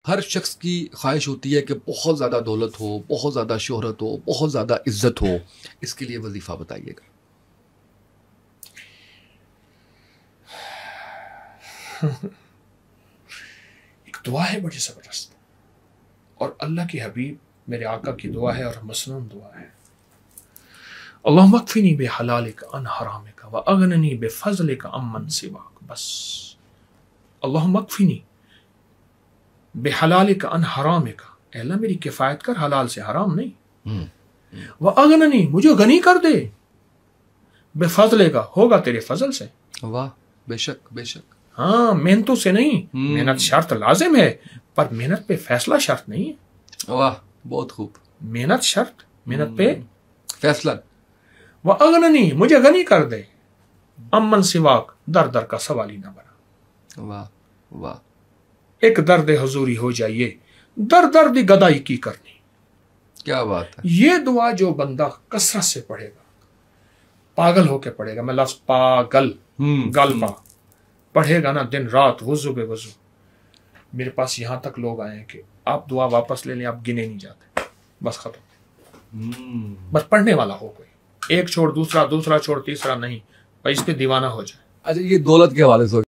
ہر شخص کی خواہش ہوتی ہے کہ بہت زیادہ دولت ہو، بہت زیادہ شہرت ہو، بہت زیادہ عزت ہو. اس کے لیے وظیفہ بتائیے گا. ایک دعا ہے بڑی زبردست، اور اللہ کے حبیب میرے آقا کی دعا ہے اور مسنون دعا ہے. اللہم اکفنی بحلالک عن حرامک واغننی بفضلک عمن سواک. بس اللہم اکفنی بحلالک عن حرامک، اے اللہ میری کفایت کر حلال سے، حرام نہیں. واغننی، مجھے غنی کر دے، بفضلک، ہوگا تیرے فضل سے. واہ، بے شک بے شک. ہاں، محنتوں سے نہیں. محنت شرط لازم ہے، پر محنت پہ فیصلہ شرط نہیں ہے. واہ، بہت خوب. محنت شرط، محنت پہ فیصلہ. وَأَغْنَنِي، مجھے غنی کر دے، امن سواک، در در کا سوالی نہ بنا. واہ واہ. ایک درد حضوری ہو جائیے، در دی گدائی کی کرنی. کیا بات ہے. یہ دعا جو بندہ کثرت سے پڑھے گا، پاگل ہو کے پڑھے گا، میں لفظ پاگل، گلبا پڑھے گا نا دن رات، وضو بے وضو. میرے پاس یہاں تک لوگ آئے ہیں کہ آپ دعا واپس لے لیں، آپ گنے نہیں جاتے، بس ختم. بس پڑھنے والا ہو کوئی، ایک چھوڑ دوسرا، دوسرا چھوڑ تیسرا نہیں، بھائی اس پہ دیوانہ ہو جائے. اچھا، یہ دولت کے حوالے سے